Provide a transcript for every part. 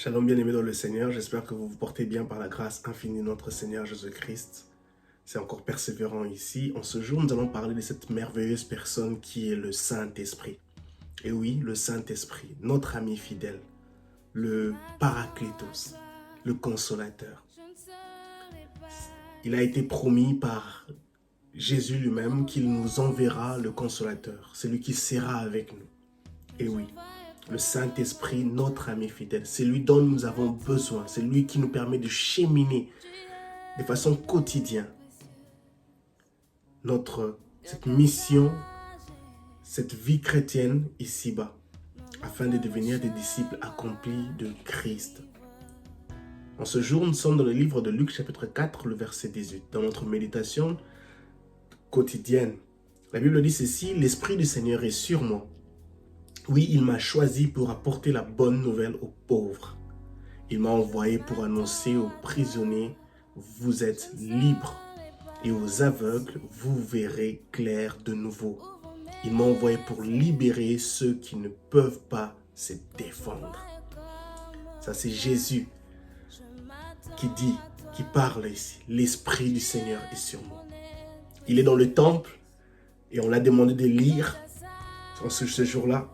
Shalom bien-aimés dans le Seigneur, j'espère que vous vous portez bien par la grâce infinie de notre Seigneur Jésus-Christ. C'est encore persévérant ici. En ce jour, nous allons parler de cette merveilleuse personne qui est le Saint-Esprit. Et oui, le Saint-Esprit, notre ami fidèle, le Paraclétos, le Consolateur. Il a été promis par Jésus lui-même qu'il nous enverra le Consolateur, celui qui sera avec nous. Et oui, le Saint-Esprit, notre ami fidèle, c'est lui dont nous avons besoin, c'est lui qui nous permet de cheminer de façon quotidienne cette mission, cette vie chrétienne ici-bas, afin de devenir des disciples accomplis de Christ. En ce jour, nous sommes dans le livre de Luc, chapitre 4, le verset 18. Dans notre méditation quotidienne, la Bible dit ceci: « L'Esprit du Seigneur est sur moi. Oui, il m'a choisi pour apporter la bonne nouvelle aux pauvres. Il m'a envoyé pour annoncer aux prisonniers, vous êtes libres, et aux aveugles, vous verrez clair de nouveau. Il m'a envoyé pour libérer ceux qui ne peuvent pas se défendre. » Ça, c'est Jésus qui parle ici. L'Esprit du Seigneur est sur moi. Il est dans le temple et on l'a demandé de lire en ce jour-là.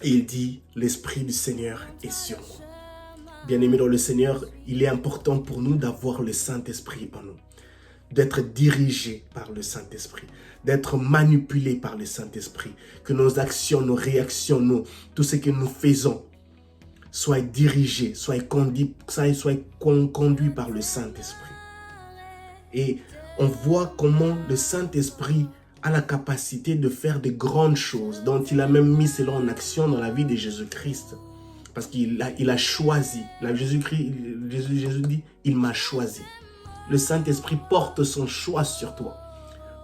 Et il dit, l'Esprit du Seigneur est sur moi. Bien-aimés dans le Seigneur, il est important pour nous d'avoir le Saint-Esprit en nous, d'être dirigés par le Saint-Esprit, d'être manipulés par le Saint-Esprit, que nos actions, nos réactions, tout ce que nous faisons soit dirigé, soit conduit par le Saint-Esprit. Et on voit comment le Saint-Esprit a la capacité de faire de grandes choses, dont il a même mis cela en action dans la vie de Jésus-Christ. Parce qu'il a choisi. Jésus dit, il m'a choisi. Le Saint-Esprit porte son choix sur toi.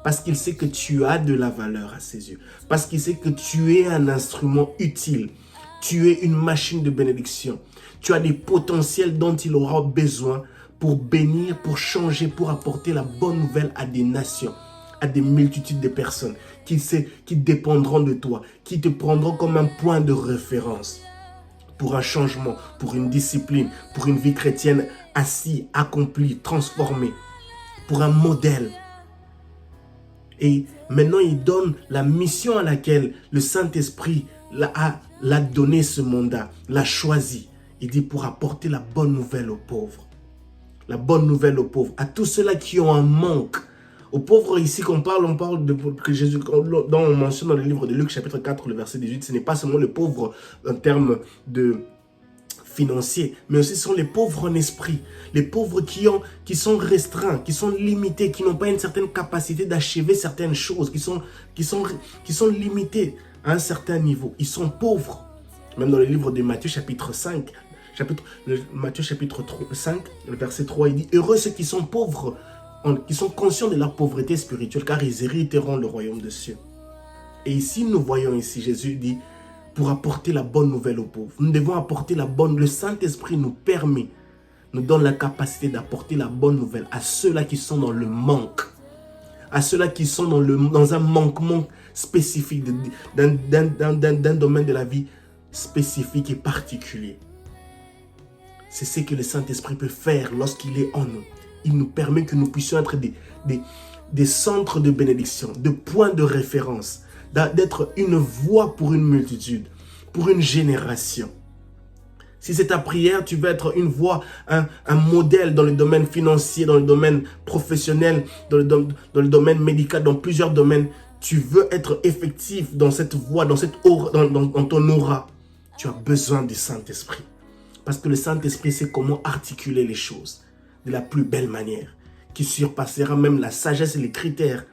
Parce qu'il sait que tu as de la valeur à ses yeux. Parce qu'il sait que tu es un instrument utile. Tu es une machine de bénédiction. Tu as des potentiels dont il aura besoin pour bénir, pour changer, pour apporter la bonne nouvelle à des nations, à des multitudes de personnes qui dépendront de toi, qui te prendront comme un point de référence pour un changement, pour une discipline, pour une vie chrétienne assis, accomplie, transformée, pour un modèle. Et maintenant, il donne la mission à laquelle le Saint-Esprit l'a donné ce mandat, l'a choisi. Il dit pour apporter la bonne nouvelle aux pauvres. La bonne nouvelle aux pauvres, à tous ceux-là qui ont un manque. Aux pauvres ici qu'on parle, que Jésus, dont on mentionne dans le livre de Luc, chapitre 4, le verset 18, ce n'est pas seulement les pauvres en termes de financiers, mais aussi ce sont les pauvres en esprit, les pauvres qui sont restreints, qui sont limités, qui n'ont pas une certaine capacité d'achever certaines choses, qui sont limités à un certain niveau. Ils sont pauvres. Même dans le livre de Matthieu, chapitre 5, Matthieu chapitre 5, le verset 3, il dit « Heureux ceux qui sont pauvres, qui sont conscients de leur pauvreté spirituelle, car ils hériteront le royaume des cieux. » Et ici, nous voyons ici, Jésus dit, pour apporter la bonne nouvelle aux pauvres. Nous devons apporter le Saint-Esprit nous donne la capacité d'apporter la bonne nouvelle à ceux-là qui sont dans le manque, à ceux-là qui sont dans un manquement spécifique, d'un domaine de la vie spécifique et particulier. C'est ce que le Saint-Esprit peut faire lorsqu'il est en nous. Il nous permet que nous puissions être des centres de bénédiction, de points de référence, d'être une voix pour une multitude, pour une génération. Si c'est ta prière, tu veux être une voix, un modèle dans le domaine financier, dans le domaine professionnel, dans le domaine médical, dans plusieurs domaines, tu veux être effectif dans cette voie, dans ton aura, tu as besoin du Saint-Esprit. Parce que le Saint-Esprit sait comment articuler les choses de la plus belle manière, qui surpassera même la sagesse et les critères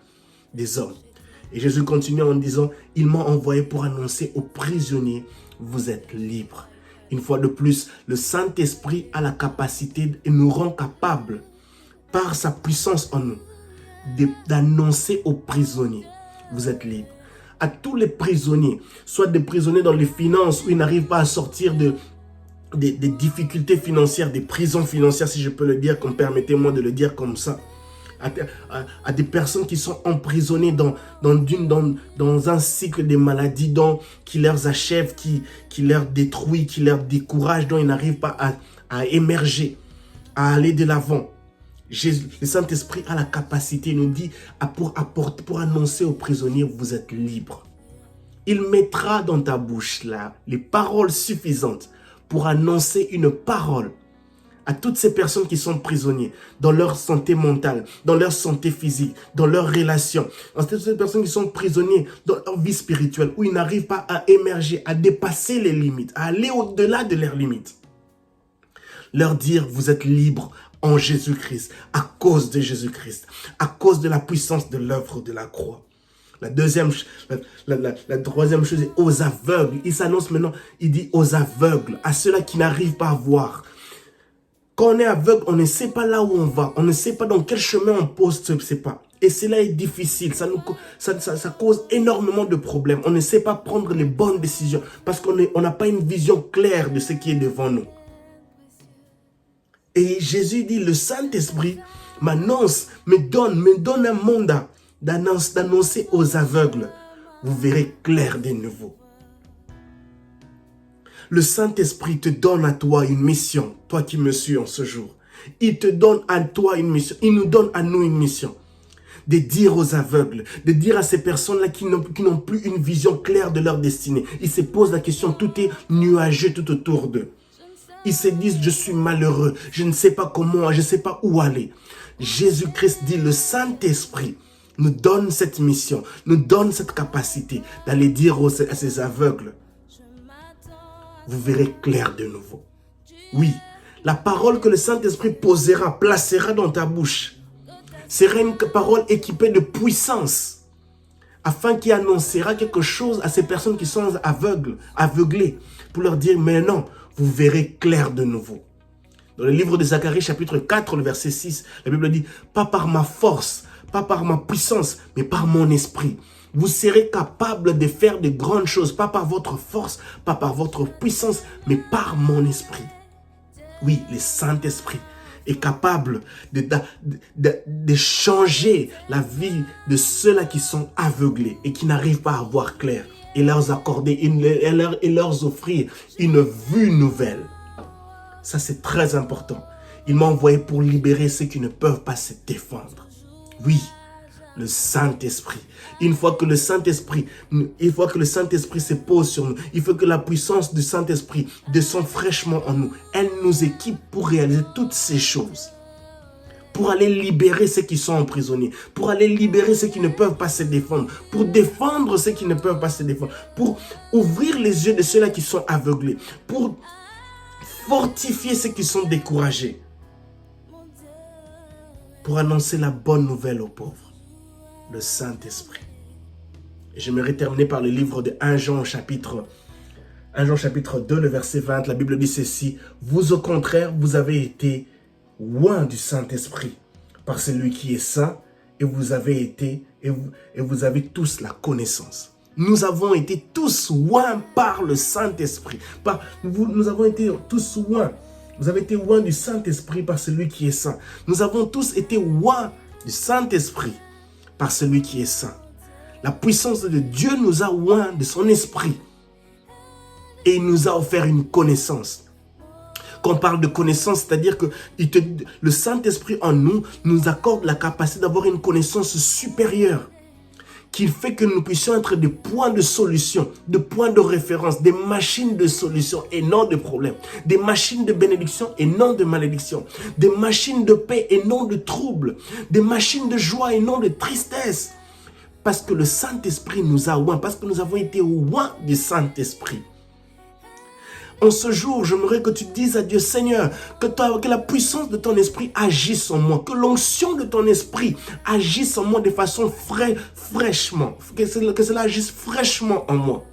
des hommes. Et Jésus continue en disant, il m'a envoyé pour annoncer aux prisonniers, vous êtes libres. Une fois de plus, le Saint-Esprit a la capacité et nous rend capables, par sa puissance en nous, d'annoncer aux prisonniers, vous êtes libres. À tous les prisonniers, soit des prisonniers dans les finances où ils n'arrivent pas à sortir des difficultés financières, des prisons financières, si je peux le dire, permettez-moi de le dire comme ça, à des personnes qui sont emprisonnées dans un cycle de maladies qui leur achève, qui leur détruit, qui leur décourage, dont ils n'arrivent pas à émerger, à aller de l'avant. Le Saint-Esprit a la capacité, il nous dit, pour annoncer aux prisonniers, vous êtes libres. Il mettra dans ta bouche là les paroles suffisantes pour annoncer une parole à toutes ces personnes qui sont prisonniers, dans leur santé mentale, dans leur santé physique, dans leurs relations. Toutes ces personnes qui sont prisonniers dans leur vie spirituelle, où ils n'arrivent pas à émerger, à dépasser les limites, à aller au-delà de leurs limites. Leur dire, vous êtes libres en Jésus-Christ, à cause de Jésus-Christ, à cause de la puissance de l'œuvre de la croix. La troisième chose est aux aveugles. Il s'annonce maintenant, il dit aux aveugles, à ceux-là qui n'arrivent pas à voir. Quand on est aveugle, on ne sait pas là où on va. On ne sait pas dans quel chemin on pose ses pas. Et cela est difficile. Ça cause énormément de problèmes. On ne sait pas prendre les bonnes décisions parce qu'on n'a pas une vision claire de ce qui est devant nous. Et Jésus dit, le Saint-Esprit m'annonce, me donne un mandat d'annoncer aux aveugles. Vous verrez clair de nouveau. Le Saint-Esprit te donne à toi une mission, toi qui me suis en ce jour. Il te donne à toi une mission, il nous donne à nous une mission. De dire aux aveugles, de dire à ces personnes-là qui n'ont plus une vision claire de leur destinée. Ils se posent la question, tout est nuageux tout autour d'eux. Ils se disent, je suis malheureux, je ne sais pas comment, je ne sais pas où aller. Jésus-Christ dit, le Saint-Esprit nous donne cette mission, nous donne cette capacité d'aller dire à ces aveugles, vous verrez clair de nouveau. Oui, la parole que le Saint-Esprit placera dans ta bouche, sera une parole équipée de puissance, afin qu'il annoncera quelque chose à ces personnes qui sont aveuglées, pour leur dire, mais non, vous verrez clair de nouveau. Dans le livre de Zacharie, chapitre 4, le verset 6, la Bible dit, pas par ma force, pas par ma puissance, mais par mon esprit. Vous serez capable de faire de grandes choses, pas par votre force, pas par votre puissance, mais par mon esprit. Oui, le Saint-Esprit est capable de changer la vie de ceux-là qui sont aveuglés et qui n'arrivent pas à voir clair, et leur accorder et leur offrir une vue nouvelle. Ça, c'est très important. Il m'a envoyé pour libérer ceux qui ne peuvent pas se défendre. Oui, le Saint-Esprit. Une fois que le Saint-Esprit se pose sur nous, il faut que la puissance du Saint-Esprit descende fraîchement en nous. Elle nous équipe pour réaliser toutes ces choses. Pour aller libérer ceux qui sont emprisonnés, pour aller libérer ceux qui ne peuvent pas se défendre, pour défendre ceux qui ne peuvent pas se défendre, pour ouvrir les yeux de ceux-là qui sont aveuglés, pour fortifier ceux qui sont découragés, pour annoncer la bonne nouvelle aux pauvres, le Saint-Esprit. Et j'aimerais terminer par le livre de 1 Jean chapitre 2, le verset 20, la Bible dit ceci, vous au contraire, vous avez été loin du Saint-Esprit par celui qui est saint, et vous avez tous la connaissance. Nous avons été tous loin par le Saint-Esprit. Nous avons été tous loin. Vous avez été loin du Saint-Esprit par celui qui est saint. Nous avons tous été loin du Saint-Esprit par celui qui est saint. La puissance de Dieu nous a loin de son esprit. Et il nous a offert une connaissance. Quand on parle de connaissance, c'est-à-dire que le Saint-Esprit en nous accorde la capacité d'avoir une connaissance supérieure qui fait que nous puissions être des points de solution, des points de référence, des machines de solution et non de problème, des machines de bénédiction et non de malédiction, des machines de paix et non de trouble, des machines de joie et non de tristesse. Parce que le Saint-Esprit nous a loin, parce que nous avons été loin du Saint-Esprit. En ce jour, j'aimerais que tu dises à Dieu, Seigneur, que la puissance de ton esprit agisse en moi, que l'onction de ton esprit agisse en moi de façon fraîchement, que cela agisse fraîchement en moi,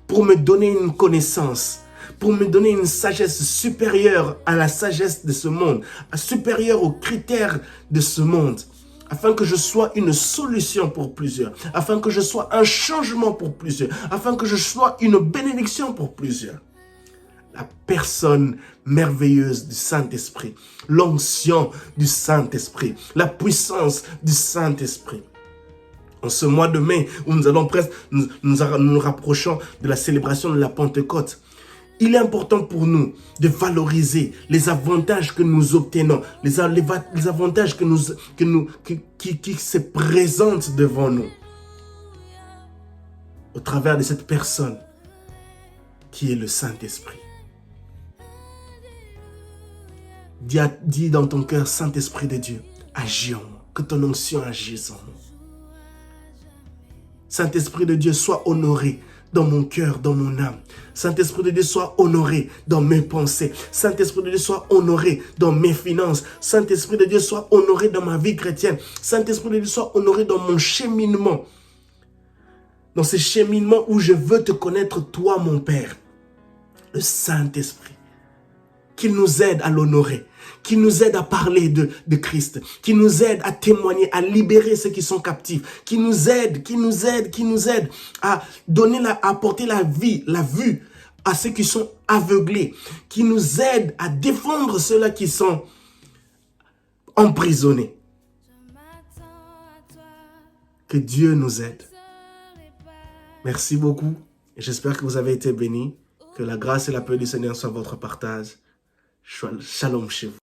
pour me donner une connaissance, pour me donner une sagesse supérieure à la sagesse de ce monde, supérieure aux critères de ce monde, afin que je sois une solution pour plusieurs, afin que je sois un changement pour plusieurs, afin que je sois une bénédiction pour plusieurs. la personne merveilleuse du Saint-Esprit, l'onction du Saint-Esprit, la puissance du Saint-Esprit. En ce mois de mai, où nous allons presque nous rapprochons de la célébration de la Pentecôte, il est important pour nous de valoriser les avantages que nous obtenons, les avantages qui se présentent devant nous, au travers de cette personne qui est le Saint-Esprit. Dis dans ton cœur, Saint-Esprit de Dieu, agis en moi, que ton onction agisse en moi. Saint-Esprit de Dieu, sois honoré dans mon cœur, dans mon âme. Saint-Esprit de Dieu, sois honoré dans mes pensées. Saint-Esprit de Dieu, sois honoré dans mes finances. Saint-Esprit de Dieu, sois honoré dans ma vie chrétienne. Saint-Esprit de Dieu, sois honoré dans mon cheminement. Dans ce cheminement où je veux te connaître, toi, mon Père. Le Saint-Esprit. Qu'il nous aide à l'honorer, qui nous aide à parler de Christ, qui nous aide à témoigner, à libérer ceux qui sont captifs, qui nous aide à donner, à apporter la vue à ceux qui sont aveuglés, qui nous aide à défendre ceux-là qui sont emprisonnés. Que Dieu nous aide. Merci beaucoup. J'espère que vous avez été bénis. Que la grâce et la paix du Seigneur soient votre partage. Shalom chez vous.